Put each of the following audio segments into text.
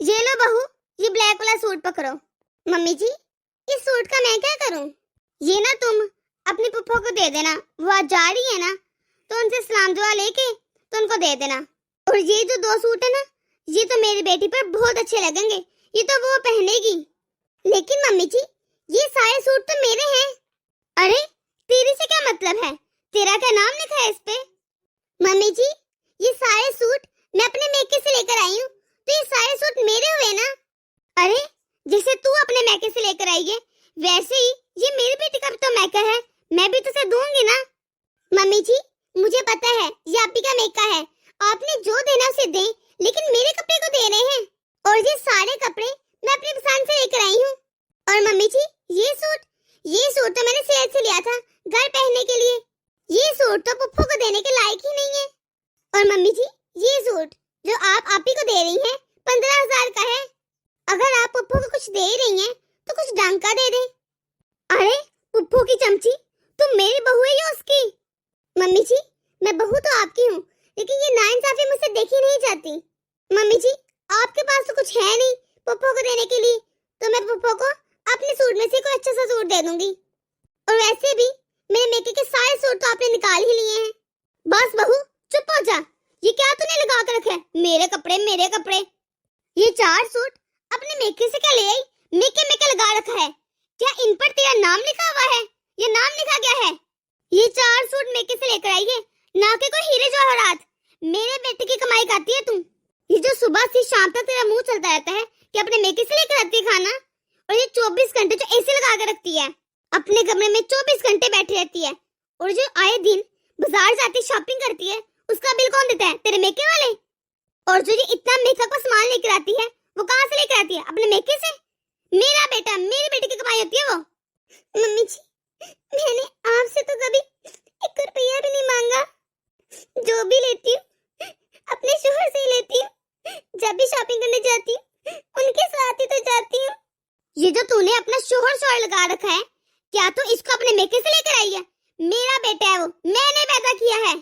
ये लो बहू, ये ब्लैक वाला सूट पकड़ो। मम्मी जी, इस सूट का मैं क्या करूं? ये ना तुम अपनी पुप्पो को दे देना, वो आज जा रही है ना, तो उनसे सलाम दुआ लेके तो उनको दे देना। और ये जो दो सूट है ना, ये तो मेरी बेटी पर बहुत अच्छे लगेंगे, ये तो वो पहनेगी। लेकिन मम्मी जी, ये सारे सूट तो मेरे हैं। अरे तेरी से क्या मतलब है? तेरा क्या नाम लिखा है इस पे? मम्मी जी, ये सारे सूट मैं अपने मैके से लेकर आई हूँ, तो ये सारे सूट मेरे हुए ना। अरे जैसे तू अपने मैके से लेकर आई है, वैसे ही ये मेरी बेटी का भी तो मैका है, मैं भी तो उसे दूंगी ना। मम्मी जी, मुझे पता है ये आप ही का मैका है, आपने जो देना उसे दें, लेकिन मेरे कपड़े को दे रहे हैं। और ये सारे कपड़े मैं अपनी पसंद से लेकर आई हूँ। और मम्मी जी, ये सूट तो मैंने सेल से लिया था घर पहनने के लिए, ये सूट तो पुप्पो को देने के लायक ही नहीं है। और मम्मी जी, ये सूट जो आप ही को दे रही हैं 15,000 का है। अगर आप पुप्पो को कुछ दे रही हैं तो कुछ ढंग का दे दें। अरे पुप्पो की चमची, तुम मेरी बहू है या उसकी? मम्मी जी, मैं बहू तो आपकी हूँ, लेकिन ये नाइंसाफी मुझसे देखी नहीं जाती। मम्मी जी, आपके पास तो कुछ है नहीं पुप्पो को देने के लिए, तो मैं पुप्पो को अपने सूट में से कोई अच्छा सा सूट दे दूंगी। और वैसे भी मेरे मेके के सारे सूट तो आपने निकाल ही लिए हैं। बस बहू चुप हो जा, ये क्या तूने लगा कर रखा है? मेरे कपड़े। ये 4 सूट अपने मेके से क्या ले आई? मेके में क्या लगा रखा है? क्या इन पर तेरा नाम लिखा हुआ है? ये नाम लिखा गया है? ये 4 सूट मेके से लेकर आई है, ना कि कोई हीरे जवाहरात। मेरे बेटे की कमाई खाती है तुम। ये जो सुबह से शाम तक तेरा मुंह चलता रहता है कि अपने मेके से लेकर आती है खाना, और ये 24 घंटे जो एसी लगा कर रखती है, अपने कमरे में 24 घंटे बैठी रहती है, और जो आए दिन बाजार जाती शॉपिंग करती है, उसका बिल कौन देता है? तेरे मेके वाले। और जो ये इतना मेकअप का सामान लेकर आती है, वो कहाँ से लेकर आती है? अपने मेके से। मेरा बेटा, मेरी बेटी की कमाई होती है वो। मम्मी जी, मैंने आपसे तो कभी 1 रुपया भी नहीं मांगा, जो भी लेती हूँ अपने शोहर से ही लेती हूँ। जब भी शॉपिंग करने जाती हूँ उनके साथ ही तो जाती हूँ। ये जो तूने अपना शोहर लगा रखा है, क्या तू इसको अपने मेके से लेकर आई है? मेरा बेटा है वो, मैंने पैदा किया है,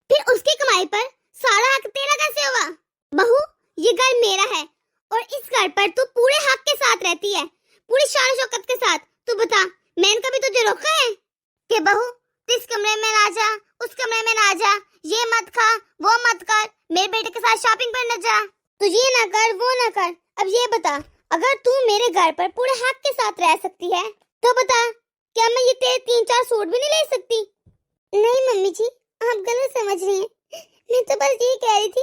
फिर उसकी कमाई पर सारा हक तेरा कैसे हुआ? बहू, ये घर मेरा है, और इस घर पर तू पूरे हक के साथ रहती है, पूरी शान शौकत के साथ। तू बता, मैंने कभी तुझे रोका है कि बहू इस कमरे में ना जा, उस कमरे में ना जा, ये मत खा, वो मत कर, मेरे बेटे के साथ शॉपिंग पर न जा, तू ये ना कर, वो ना कर। अब ये बता, अगर तू मेरे घर पर पूरे हक के साथ रह सकती है, तो बता, क्या मैं ये तेरे 3-4 सूट भी नहीं ले सकती? नहीं मम्मी जी, आप गलत समझ रही हैं। मैं तो बस ये कह रही थी,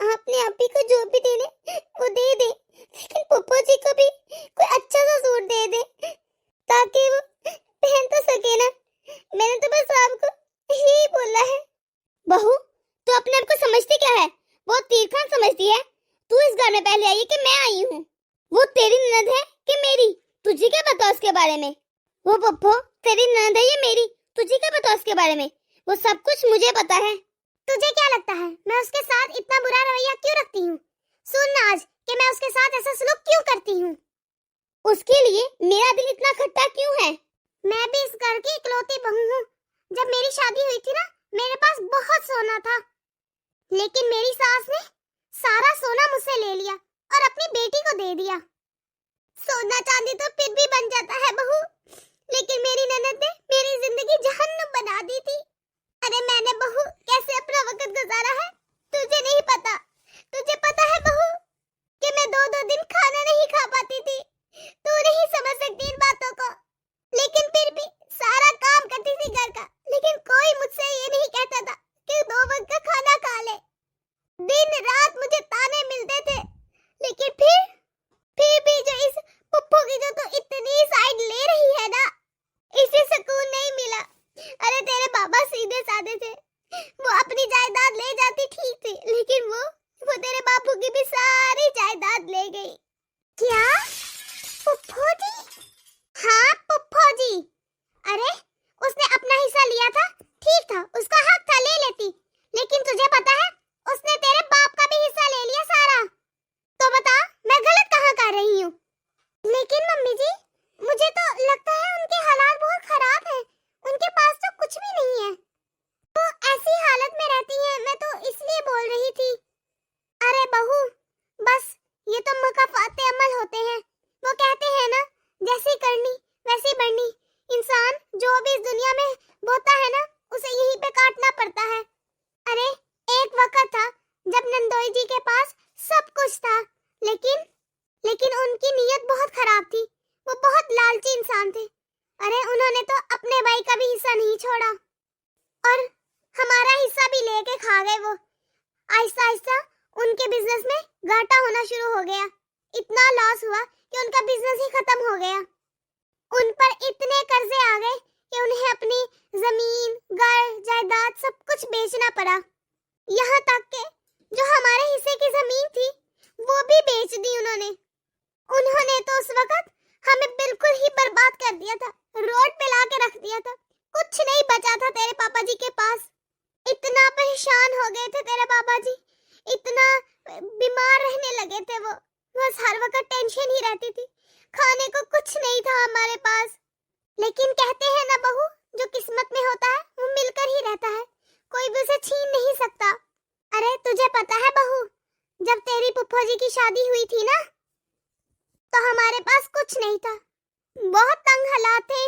आपने आप ही को जो भी देने वो दे दे, लेकिन पुप्पो जी को भी कोई अच्छा सा सूट दे दे, ताकि वो पहन तो सके ना। मैंने तो बस आपको यही बोला है। बहू, तू अपने आप को समझती क्या है? वो तीरखान समझती है। तू इस घर में पहले आई है कि मैं आई हूँ? वो तेरी ननद है कि मेरी? तुझे क्या पता उसके बारे में? वो पप्पो तेरी ननद है या मेरी? तुझे क्या पता उसके बारे में? वो सब कुछ मुझे पता है। तुझे क्या लगता है मैं उसके साथ इतना बुरा रवैया क्यों रखती हूँ? सुन आज कि मैं उसके साथ ऐसा सलूक क्यों करती हूँ। उसके लिए मेरा दिल इतना खट्टा क्यों है? मैं भी इस घर की इकलौती बहू हूँ। जब मेरी शादी हुई थी ना, मेरे पास बहुत सोना था, लेकिन मेरी सास ने सारा सोना मुझसे ले लिया और अपनी बेटी को दे दिया। सोना चांदी तो फिर भी बन जाता है बहू, लेकिन मेरी ननद ने मेरी जिंदगी जहन्नुम बना दी थी। अरे मैंने बहू कैसे अपना वक्त गुजारा है तुझे नहीं पता। तुझे पता है बहू कि मैं 2-2 दिन खाना नहीं खा पाती थी। तू नहीं समझ सकती इन बातों को, लेकिन फिर भी सारा काम करती थी घर का, लेकिन कोई मुझसे ये नहीं कहता था कि 2 वक्त का खाना खा ले। दिन रात मुझे ताने मिलते थे, लेकिन फिर भी जो इस पुप्पो की जो तो इतनी साइड ले रही है ना, इसे सुकून नहीं मिला। अरे तेरे बाबा सीधे साधे थे, वो अपनी जायदाद ले जाती ठीक थी, लेकिन वो तेरे बापू की भी सारी जायदाद ले गई। ये तो मुकाफाते अमल होते हैं। वो कहते हैं ना, जैसी करनी वैसी बढ़नी। इंसान जो भी इस दुनिया में बोता है ना, उसे यहीं पे काटना पड़ता है। अरे एक वक्त था जब नंदोई जी के पास सब कुछ था, लेकिन उनकी नीयत बहुत खराब थी। वो बहुत लालची इंसान थे। अरे उन्होंने तो अपने भाई का भी हिस्सा नहीं छोड़ा और हमारा हिस्सा भी लेके खा गए। वो आहिस्ता आहिस्ता उनके बिजनेस में घाटा होना शुरू हो गया। इतना लॉस हुआ कि उनका बिजनेस ही खत्म हो गया। उन पर इतने कर्जे आ गए कि उन्हें अपनी जमीन, घर, जायदाद सब कुछ बेचना पड़ा। यहाँ तक कि जो हमारे हिस्से की जमीन थी वो भी बेच दी उन्होंने तो उस वक्त हमें बिल्कुल ही बर्बाद कर दिया था, रोड पे ला के रख दिया था। कुछ नहीं बचा था तेरे पापा जी के पास। इतना परेशान हो गए थे तेरे पापा जी, इतना बीमार रहने लगे थे। वो बस हर वक्त टेंशन ही रहती थी। खाने को कुछ नहीं था हमारे पास। लेकिन कहते हैं ना बहू, जो किस्मत में होता है वो मिलकर ही रहता है, कोई भी उसे छीन नहीं सकता। अरे तुझे पता है बहू, जब तेरी फूफा जी की शादी हुई थी ना, तो हमारे पास कुछ नहीं था, बहुत तंग हालात थे।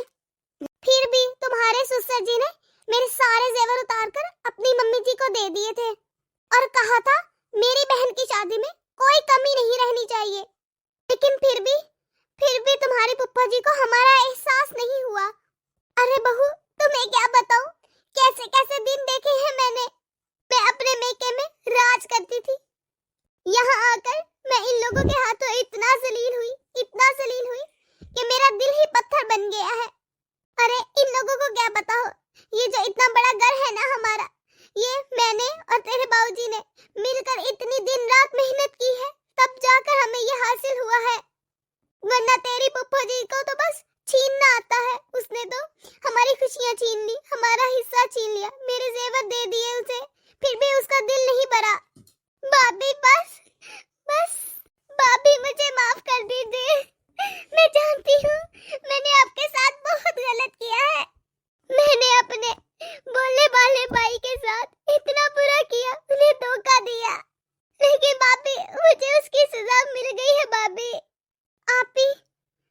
फिर भी तुम्हारे ससुर जी ने मेरे सारे जेवर उतार कर अपनी मम्मी जी को दे दिए थे और कहा था मेरी बहन की शादी में कोई कमी नहीं रहनी चाहिए। लेकिन फिर भी तुम्हारी फूफा जी को हमारा एहसास नहीं हुआ। अरे बहू तुम्हें क्या बताऊं, कैसे कैसे दिन देखे हैं मैंने। मैं अपने मेके में राज करती थी, यहाँ आकर मैं इन लोगों के हाथों इतना जलील हुई कि मेरा दिल ही पत्थर बन गया है। अरे इन लोगों को क्या पता हो, ये जो इतना बड़ा घर है ना हमारा, ये मैंने और तेरे बाबूजी ने मिलकर इतनी दिन रात मेहनत की है, तब जाकर हमें ये हासिल हुआ है। वरना तेरी फूफा जी को तो बस छीनना आता है। उसने तो हमारी खुशियां छीन ली, हमारा हिस्सा छीन लिया, मेरे जेवर दे दिए उसे, फिर भी उसका दिल नहीं भरा। भाभी बस भाभी मुझे माफ कर दीजिए। मैं जानती हूँ मैंने आपके साथ बहुत गलत किया है। मैंने अपने बोलने वाले भाई के साथ इतना बुरा किया, उन्हें धोखा दिया, लेकिन भाभी मुझे उसकी सजा मिल गई है। भाभी आप ही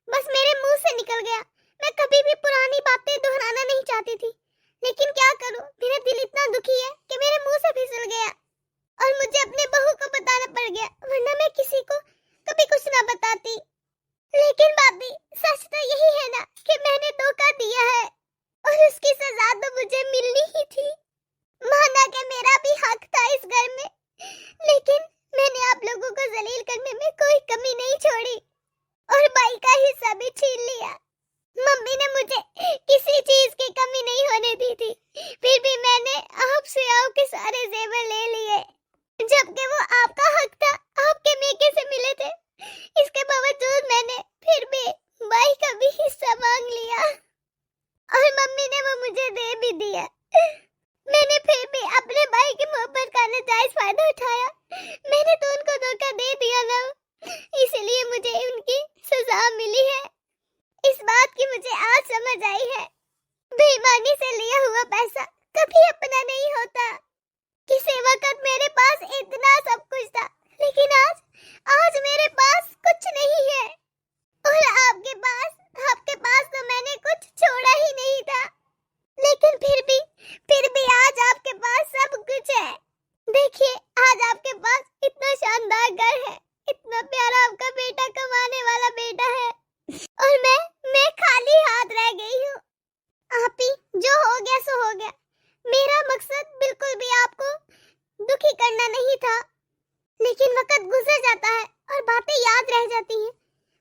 बस मेरे मुंह से निकल गया। मैं कभी भी पुरानी बातें दोहराना नहीं चाहती थी, लेकिन क्या करूं, मेरा दिल इतना दुखी है कि मेरे मुंह से फिसल गया और मुझे अपने बहू को बताना पड़ गया, वरना मैं किसी को कभी कुछ ना बताती। लेकिन भाभी सच तो यही है ना कि मैंने धोखा दिया है और उसकी सजा तो मुझे मिलनी ही थी। माना कि मेरा भी हक था इस घर में, लेकिन मैंने आप लोगों को जलील करने में कोई कमी नहीं छोड़ी और भाई का हिस्सा भी छीन लिया। मम्मी ने मुझे किसी चीज की कमी नहीं होने दी थी, फिर भी मैंने आपसे आपके सारे जेवर ले लिए, जबकि वो आपका हक था, आपके मेके से मिले थे। इसके बावजूद मैंने फिर भी भाई का भी हिस्सा मांग लिया और मम्मी ने वो मुझे दे भी दिया। मैंने फिर भी अपने भाई की मोहब्बत का नाजायज फायदा उठाया। मैंने तो उनको धोखा दे दिया ना, इसलिए मुझे उनकी सजा मिली है। इस बात की मुझे आज समझ आई है, बेईमानी से लिया हुआ पैसा कभी अपना नहीं होता। किसी वक्त मेरे पास इतना सब कुछ था, लेकिन आज मेरे पास कुछ नहीं है और आपके पास तो मैंने कुछ छोड़ा ही नहीं था। लेकिन फिर भी आज आपके पास सब कुछ है। देखिए आज आपके पास इतना शानदार घर है, इतना प्यारा आपका बेटा, कमाने वाला बेटा है और मैं खाली हाथ रह गई हूँ। आप ही जो हो गया सो हो गया। मेरा मकसद बिल्कुल भी आपको दुखी करना नहीं था, लेकिन वक्त गुजर जाता है और बातें याद रह जाती हैं,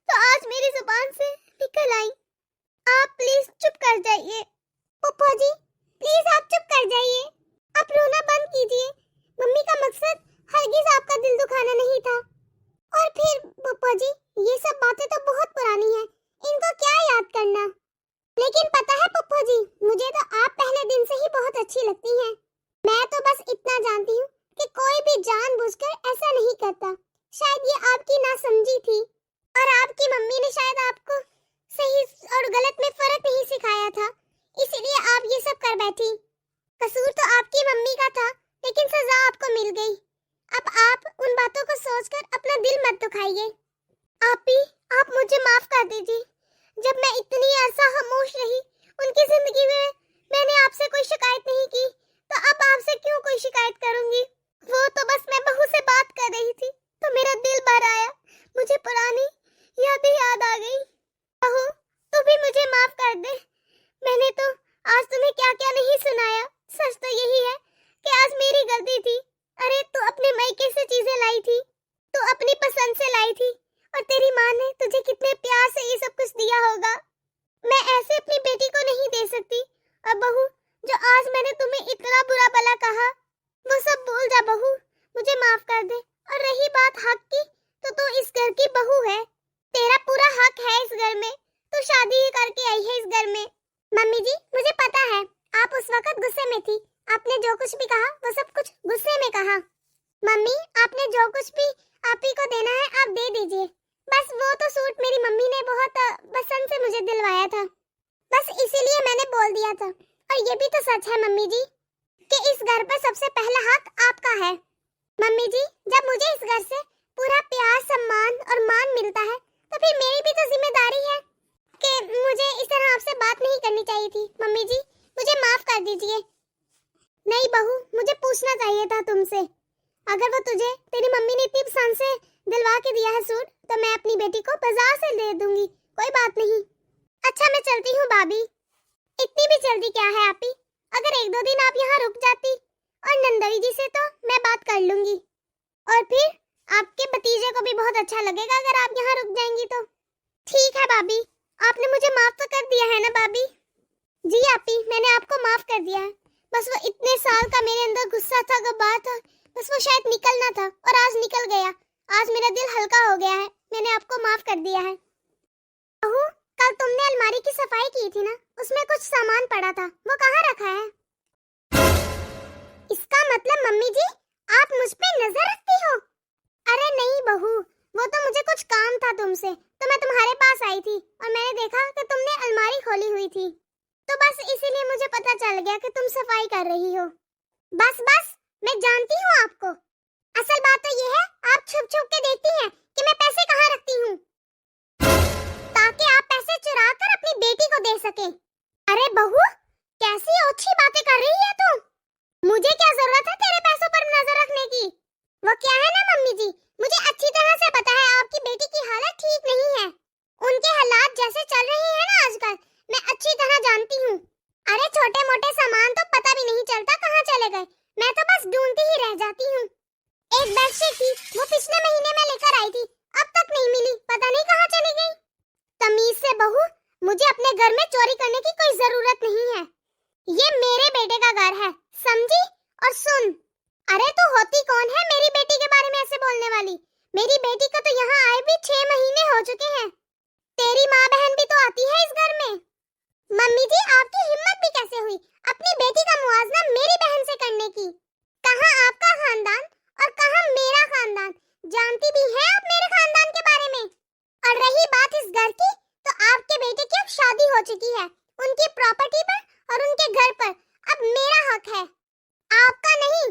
तो आज मेरी जुबान से निकल आई। आप प्लीज चुप कर जाइए। पप्पा जी प्लीज आप चुप कर जाइए, आप रोना बंद कीजिए। मम्मी का मकसद हरगिज आपका दिल दुखाना नहीं था। और फिर पप्पा जी ये सब बातें तो बहुत पुरानी हैं, इनको क्या याद करना। लेकिन पता है पप्पा जी, मुझे तो आप पहले दिन से ही बहुत अच्छी लगती हैं। मैं तो बस इतना जानती हूँ कि कोई भी जानबूझकर ऐसा नहीं करता। शायद ये आपकी नासमझी थी और आपकी मम्मी ने शायद आपको सही और गलत में फर्क नहीं सिखाया था, इसीलिए आप ये सब कर बैठी। कसूर तो आपकी मम्मी का था, लेकिन सजा आपको मिल गई। अब आप उन बातों को सोचकर अपना दिल मत दुखाइए। आप ही, आप मुझे माफ कर दीजिए। जब मैं इतनी अरसा खामोश रही उनकी जिंदगी में, मैंने आपसे कोई शिकायत नहीं की, तो अब आपसे क्यों कोई शिकायत करूंगी? वो तो बस मैं बहू से बात कर रही थी तो मेरा दिल भर आया, मुझे पुरानी यादें याद आ गई। बहू, तू भी मुझे माफ कर दे। मैंने तो आज तुम्हें क्या क्या नहीं सुनाया। सच तो यही है कि आज मेरी गलती थी। अरे तू अपने मायके से चीजें लाई थी, तू अपनी पसंद से लाई थी, और तेरी माँ ने तुझे कितने प्यार से ये सब कुछ दिया होगा। मैं ऐसे अपनी बेटी को नहीं दे सकती। और बहू, जो आज मैंने तुम्हें इतना बुरा भला कहा, वो सब भूल जा बहू, मुझे माफ कर दे। और रही बात हक की, तो तू इस घर की बहू है, तेरा पूरा हक है इस घर में। तू शादी ही करके आई है इस घर में। मम्मी जी, मुझे पता है आप उस वक्त गुस्से में थी, आपने जो कुछ भी कहा वो सब कुछ गुस्से में कहा। मम्मी, आपने जो कुछ भी आप ही को देना है आप दे दीजिए। बस वो तो सूट मेरी मम्मी ने बहुत पसंद से मुझे दिलवाया था, बस इसीलिए मैंने बोल दिया था। और ये भी तो सच है मम्मी जी कि इस घर पर सबसे पहला हक आपका है। मम्मी जी, जब मुझे इस घर से पूरा प्यार, सम्मान और मान मिलता है, तो फिर मेरी भी तो जिम्मेदारी है कि मुझे इस तरह आपसे बात नहीं करनी चाहिए थी। मम्मी जी, मुझे माफ कर दीजिए। नहीं बहू, मुझे पूछना चाहिए था तुमसे। अगर वो तुझे तेरी मम्मी ने इतनी पसंद से दिलवा के दिया है सूट, तो मैं अपनी बेटी को बाजार से दे दूंगी, कोई बात नहीं। अच्छा, मैं चलती हूँ भाभी। इतनी भी जल्दी क्या है आप ही? अगर एक दो दिन आप यहाँ रुक जाती, और नंदोई जी से तो मैं बात कर लूंगी, और फिर आपके भतीजे को भी बहुत अच्छा लगेगा अगर आप यहाँ रुक जाएंगी तो। ठीक है भाभी, आपने मुझे माफ तो कर दिया है ना भाभी? जी आपी, मैंने आपको माफ कर दिया है। बस वो इतने साल का मेरे अंदर गुस्सा था, गब्बार था, बस वो शायद निकलना था, और आज निकल गया। आज मेरा दिल हल्का हो गया है, मैंने आपको माफ कर दिया है। बहू, कल तुमने अलमारी की सफाई की थी ना, उसमें कुछ सामान पड़ा था, वो कहाँ रखा है? इसका मतलब मम्मी जी, आप मुझ पे नजर रखती हो? अरे नहीं बहू, वो तो मुझे कुछ काम था तुमसे, तो मैं तुम्हारे पास आई थी, और मैंने देखा कि तुमने अलमारी खोली हुई थी, तो बस इसीलिए मुझे पता चल गया कि तुम सफाई कर रही हो। बस बस, मैं जानती हूँ आपको। असल बात तो ये है, आप छुप छुप के देखती हैं कि मैं पैसे कहाँ रखती हूँ, ताकि आप पैसे चुरा कर अपनी बेटी को दे सके। अरे बहू, कैसी ओछी बातें कर रही है तू? मुझे क्या जरूरत है तेरे पैसों पर नजर रखने की? वो क्या है ना मम्मी जी, मुझे अच्छी तरह से पता है आपकी बेटी की हालत ठीक नहीं है। उनके हालात जैसे चल रहे हैं ना आजकल, मैं अच्छी तरह जानती हूँ। अरे छोटे मोटे सामान तो पता भी नहीं चलता कहाँ चले गए, मैं तो बस ढूंढती ही रह जाती हूँ। एक बेडशीट थी, वो पिछले महीने में लेकर आई थी, अब तक नहीं मिली, पता नहीं कहाँ चली गई। तमीज से बहू, मुझे अपने घर में चोरी करने की कोई जरूरत नहीं है। ये मेरे बेटे का घर है, समझी? और सुन, अरे तू होती कौन है मेरी बेटी के बारे में ऐसे बोलने वाली? मेरी बेटी को तो यहाँ आए भी 6 महीने हो चुके हैं। तेरी माँ बहन भी तो आती है इस घर में। मम्मी जी, आपकी हिम्मत भी कैसे हुई अपनी बेटी का मुआवजा मेरी बहन से करने की? कहाँ आपका खानदान और कहाँ मेरा खानदान? जानती भी है आप मेरे खानदान के बारे में। और रही बात इस घर की, तो आपके बेटे की अब शादी हो चुकी है, उनकी प्रॉपर्टी पर और उनके घर पर अब मेरा हक है, आपका नहीं।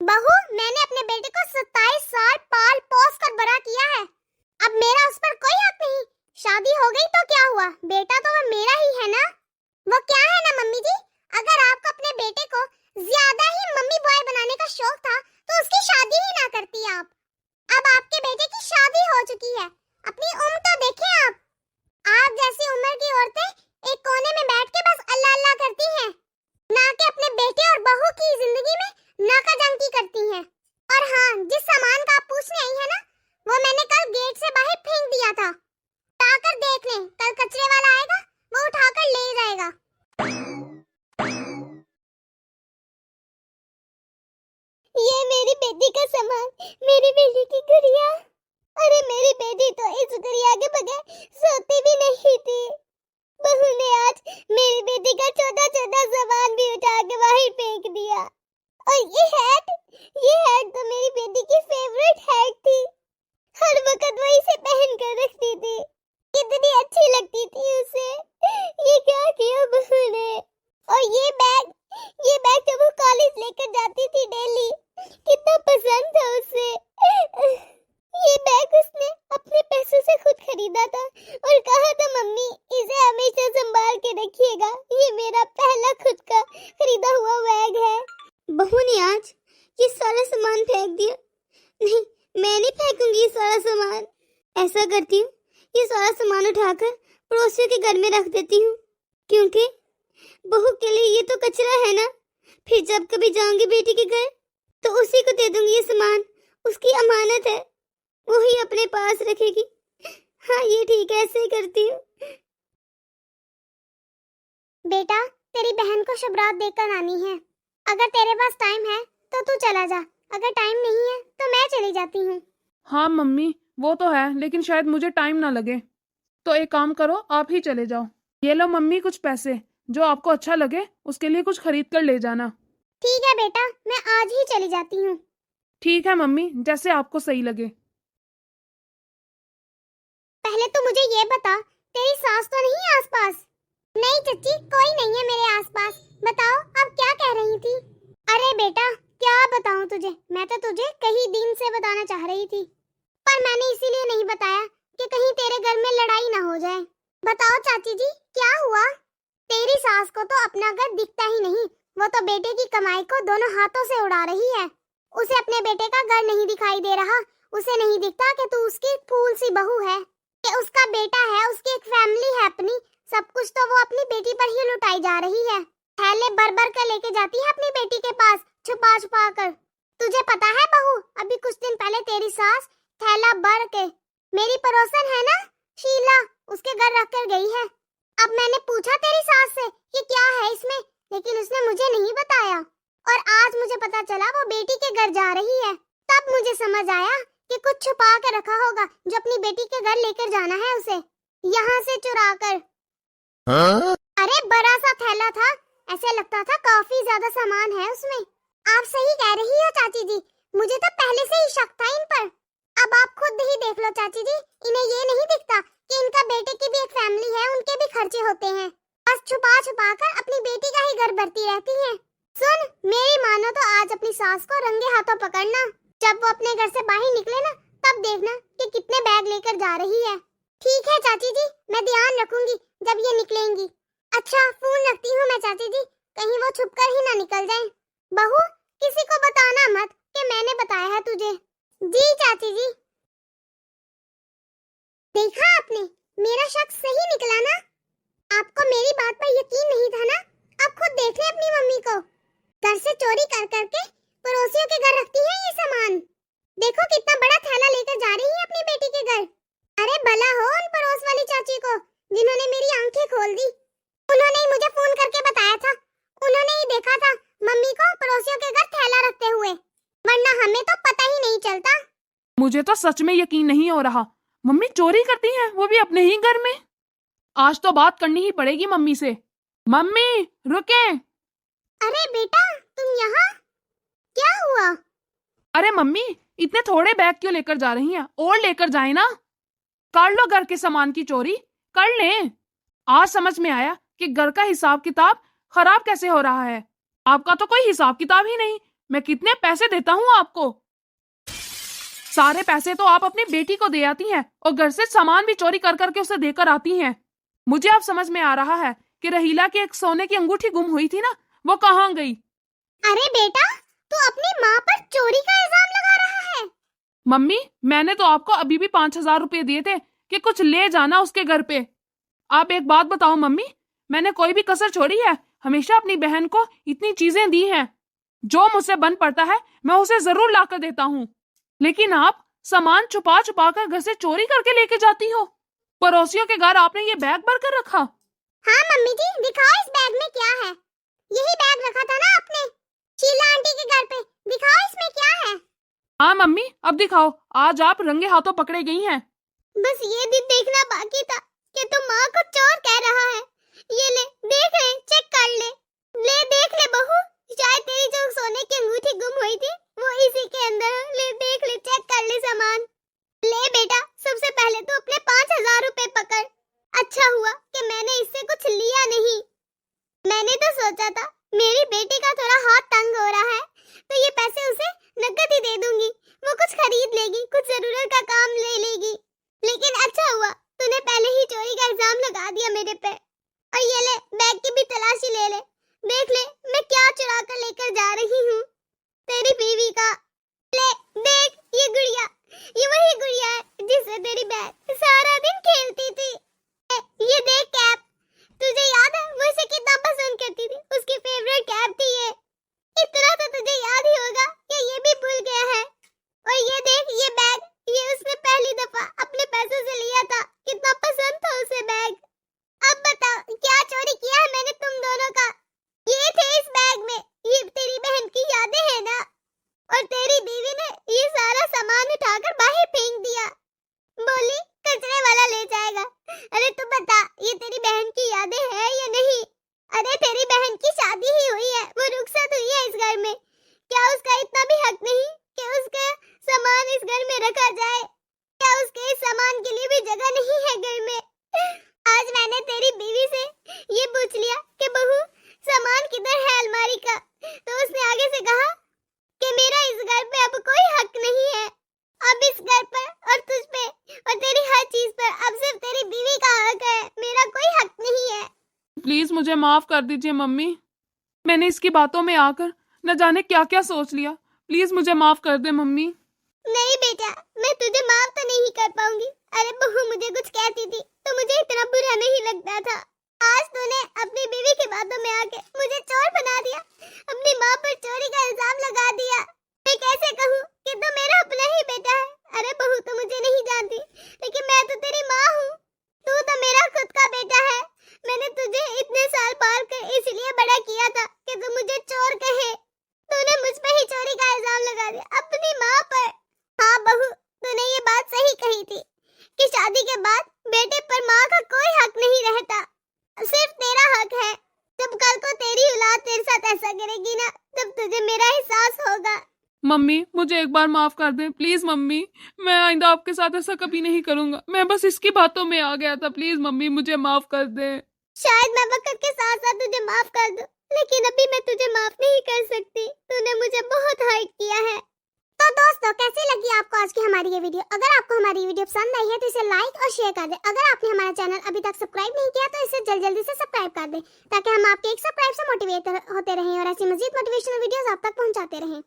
बहू, मैंने अपने बेटे को 27 साल पाल पोस कर बड़ा किया है, अब मेरा उस पर कोई हक नहीं। शादी हो गई तो क्या हुआ, बेटा तो वो मेरा ही है ना। वो क्या है ना मम्मी जी, अगर आपको अपने बेटे को ज्यादा ही मम्मी बॉय बनाने का शौक था, तो उसकी शादी ही ना करती आप। अब आपके बेटे की शादी हो चुकी है, अपनी उम्र तो देखें आप। आप जैसी उम्र की औरतें एक कोने में बैठ के बस अल्लाह अल्लाह करती हैं, ना कि अपने बेटे और बहू की जिंदगी में नाकाजंकी करती हैं। और हाँ, जिस सामान का आप पूछने आई है ना, वो मैंने कल गेट से बाहर फेंक दिया था, उठाकर देख लें, कल कचरे वाला आएगा वो उठाकर ले जाएगा। ये मेरी बेटी का सामान, मेरी बेटी की गुड़िया। अरे मेरी बेटी तो इस गुड़िया के बगैर सोती भी नहीं थी। बहू ने आज मेरी बेटी का छोटा छोटा सामान भी उठा के बाहर फेंक दिया। और ये हैट तो मेरी बेटी की फेवरेट हैट थी, हर वक्त वो इसे पहन कर रखती थी, कितनी अच्छी लगती थी उसे। ये क्या किया बहू ने? और ये बैग जब वो कॉलेज लेकर जाती थी डेली, कितना पसंद था उसे। ये बैग उसने अपने पैसों से ऐसा करती हूँ, ये सारा सामान उठाकर पड़ोसियों के घर में रख देती हूँ, क्योंकि बहू के लिए ये तो कचरा है ना। फिर जब कभी जाऊंगी बेटी के घर तो उसी को दे दूंगी ये सामान, उसकी अमानत है, वो ही अपने पास रखेगी। हाँ ये ठीक है, ऐसे ही करती हूँ। बेटा, तेरी बहन को शुभरात देकर आनी है। अगर तेरे पास टाइम है तो तू चला जा, अगर टाइम नहीं है तो मैं चली जाती हूँ। हाँ मम्मी, वो तो है, लेकिन शायद मुझे टाइम ना लगे। तो एक काम करो, आप ही चले जाओ। ये लो मम्मी कुछ पैसे, जो आपको अच्छा लगे उसके लिए कुछ खरीद कर ले जाना। ठीक है बेटा, मैं आज ही चली जाती हूँ। ठीक है मम्मी, जैसे आपको सही लगे। पहले तो मुझे ये बता, तेरी सास तो नहीं है आसपास? नहीं चच्ची, कोई नहीं है मेरे आसपास। बताओ, अब क्या कह रही थी? अरे बेटा, क्या बताऊं तुझे, मैं तो तुझे कई दिन से बताना चाह रही थी, पर मैंने इसीलिए नहीं बताया कि कहीं तेरे घर में लड़ाई ना हो जाए। बताओ चाची जी, क्या हुआ? तेरी सास को तो अपना घर दिखता ही नहीं, वो तो बेटे की कमाई को दोनों हाथों से उड़ा रही है। उसे अपने बेटे का घर नहीं दिखाई दे रहा, उसे नहीं दिखता कि तू उसकी फूल सी बहू है, कि उसका बेटा है, उसकी एक फैमिली है अपनी। सब कुछ तो वो अपनी बेटी पर ही लुटाई जा रही है। थैले भर भर कर लेके जाती है अपनी बेटी के पास, छुपा छुपा कर। तुझे पता है बहू, अभी कुछ दिन पहले तेरी सास थैला भर के मेरी पड़ोसन है ना शीला, उसके घर रख कर गई है। अब मैंने पूछा तेरी सास से कि क्या है इसमें, लेकिन उसने मुझे नहीं बताया, और आज मुझे पता चला वो बेटी के घर जा रही है। तब मुझे समझ आया कि कुछ छुपा कर रखा होगा जो अपनी बेटी के घर लेकर जाना है उसे, यहाँ से चुरा कर। अरे बड़ा सा थैला था, ऐसे लगता था काफी ज्यादा सामान है उसमें। आप सही कह रही हो चाची जी, मुझे तो पहले से ही शक था इन पर। अब आप खुद ही देख लो चाची जी, इन्हें ये नहीं दिखता कि इनका बेटे की भी एक फैमिली है, उनके भी खर्चे होते हैं। बस छुपा छुपा कर अपनी बेटी का ही घर भरती रहती हैं। सुन, मेरी मानो तो आज अपनी सास को रंगे हाथों पकड़ना, जब वो अपने घर से बाहर निकले ना, तब देखना कि कितने बैग लेकर जा रही है। ठीक है चाची जी, मैं ध्यान रखूंगी जब ये निकलेंगी। अच्छा, फोन रखती हूँ मैं चाची जी, कहीं वो छुपकर ही ना निकल जाए। बहू, किसी को बताना मत कि मैंने बताया है तुझे। जी चाची जी। देखा आपने, मेरा शक सही निकला ना? आपको मेरी बात पर यकीन नहीं था ना? अब खुद देख ले अपनी मम्मी को, घर से चोरी कर करके पड़ोसियों के घर रखती है ये सामान। देखो कितना बड़ा थैला लेकर जा रही है अपनी बेटी के घर। अरे भला हो उन पड़ोस वाली चाची को जिन्होंने मेरी आंखें खोल दी। उन्होंने ही मुझे फोन करके बताया था, उन्होंने ही देखा था मम्मी को पड़ोसियों के घर थैला रखते हुए, वरना हमें तो पता ही नहीं चलता। मुझे तो सच में यकीन नहीं हो रहा, मम्मी चोरी करती हैं, वो भी अपने ही घर में। आज तो बात करनी ही पड़ेगी मम्मी से। मम्मी रुके। अरे बेटा, तुम यहाँ? क्या हुआ? अरे मम्मी, इतने थोड़े बैग क्यों लेकर जा रही हैं? और लेकर जाए ना, कर लो घर के सामान की चोरी, कर ले। आज समझ में आया कि घर का हिसाब किताब खराब कैसे हो रहा है। आपका तो कोई हिसाब किताब ही नहीं। मैं कितने पैसे देता हूँ आपको, सारे पैसे तो आप अपनी बेटी को दे आती हैं और घर से सामान भी चोरी कर करके उसे देकर आती हैं। मुझे अब समझ में आ रहा है कि रहीला की एक सोने की अंगूठी गुम हुई थी ना, वो कहाँ गई। अरे बेटा, तू अपनी माँ पर चोरी का इल्जाम लगा रहा है। मम्मी, मैंने तो आपको अभी भी 5,000 रुपए दिए थे कि कुछ ले जाना उसके घर पे। आप एक बात बताओ मम्मी, मैंने कोई भी कसर छोड़ी है? हमेशा अपनी बहन को इतनी चीजें दी हैं, जो मुझसे बन पड़ता है मैं उसे जरूर ला कर देता हूँ, लेकिन आप सामान छुपा छुपा कर घर से चोरी करके लेके जाती हो। पड़ोसियों के घर आपने ये बैग भर कर रखा। हाँ मम्मी जी, दिखाओ इस बैग में क्या है। यही बैग रखा था ना आपने शीला आंटी के घर पे, दिखाओ इसमें क्या है। हाँ मम्मी, अब दिखाओ, आज आप रंगे हाथों पकड़े गई हैं। बस ये दिन देखना बाकी था कि तुम माँ को चोर कह रहा है। ये ले, देख ले, चेक कर ले, ले देख ले बहू, शायद तेरी जो सोने की अंगूठी गुम हुई थी वो इसी के अंदर है। ले देख ले, चेक कर ले सामान। ले बेटा, सबसे पहले तो अपने 5,000 रुपए पकड़। अच्छा हुआ कि मैंने इससे कुछ लिया नहीं। मैंने तो सोचा था मेरी बेटी का थोड़ा हाथ तंग हो रहा है तो ये पैसे उसे नकद ही दे दूंगी, वो कुछ खरीद लेगी, कुछ जरूरत का काम ले लेगी। लेकिन अच्छा हुआ तूने पहले ही चोरी का इल्जाम लगा दिया मेरे पे। और ये ले, बैग की भी तलाशी ले ले, देख ले मैं क्या चुरा कर लेकर जा रही हूँ तेरी बीवी का। ले देख, ये गुड़िया, ये वही गुड़िया है जिससे तेरी बहन की यादें हैं या नहीं? अरे तेरी बहन की शादी ही हुई है, वो रुखसत हुई है इस घर में। क्या उसका इतना भी हक नहीं कि उसका सामान इस घर में रखा जाए? क्या उसके इस सामान के लिए भी जगह नहीं है घर में? आज मैंने तेरी बीवी से ये पूछ लिया कि बहू सामान किधर है अलमारी का, तो उसने आगे से कहा कि मेरा इस घर पे अब कोई हक नहीं है। अब इस घर पर और तुझ पे और तेरी हर चीज पर अब सिर्फ तेरी बीवी का हक है, मेरा कोई हक नहीं है। प्लीज मुझे माफ कर दीजिए मम्मी, मैंने इसकी बातों में आकर न जाने क्या क्या सोच लिया। प्लीज मुझे माफ कर दे मम्मी। नहीं बेटा, मैं तुझे माफ तो नहीं कर पाऊंगी। अरे बहू मुझे कुछ कहती थी तो मुझे इतना बुरा नहीं लगता था। आज तूने अपनी बीवी की बातों में आके मुझे चोर बना दिया, अपनी माँ पर चोरी का इल्जाम लगा दिया। मैं कैसे कहूँ कि तू मेरा अपना ही बेटा है? अरे बहू तो मुझे नहीं जानती, लेकिन मैं तो तेरी माँ हूँ। तू तो मेरा खुद का बेटा है। मैंने तुझे इतने साल पाल कर इसलिए बड़ा किया था कि तू मुझे चोर कहे। तूने मुझ पे ही चोरी का इल्जाम लगा दिया, अपनी माँ पर। हाँ बहू, तूने ये बात सही कही थी कि शादी के बाद बेटे पर माँ का कोई हक नहीं रहता, सिर्फ तेरा हक है। जब कल को तेरी औलाद तेरे साथ ऐसा करेगी ना, तब तुझे मेरा एहसास होगा। मम्मी मुझे एक बार माफ कर दें प्लीज मम्मी, मैं आइंदा आपके साथ ऐसा कभी नहीं करूंगा। मैं बस इसकी बातों में आ गया था। प्लीज मम्मी मुझे माफ कर दें। शायद मैं वक्त के साथ साथ तुझे माफ कर दूं, लेकिन अभी मैं तुझे माफ नहीं कर सकती। तूने मुझे बहुत हर्ट किया है। तो दोस्तों, कैसी लगी आपको आज की हमारी ये वीडियो? अगर आपको हमारी ये वीडियो पसंद आई है तो इसे लाइक और शेयर कर दें। अगर आपने हमारा चैनल अभी तक सब्सक्राइब नहीं किया तो इसे जल्दी से सब्सक्राइब कर दें, ताकि हम आपके एक सब्सक्राइब से मोटिवेट होते रहें और ऐसी मजीद मोटिवेशनल वीडियोस आप तक पहुंचाते रहें।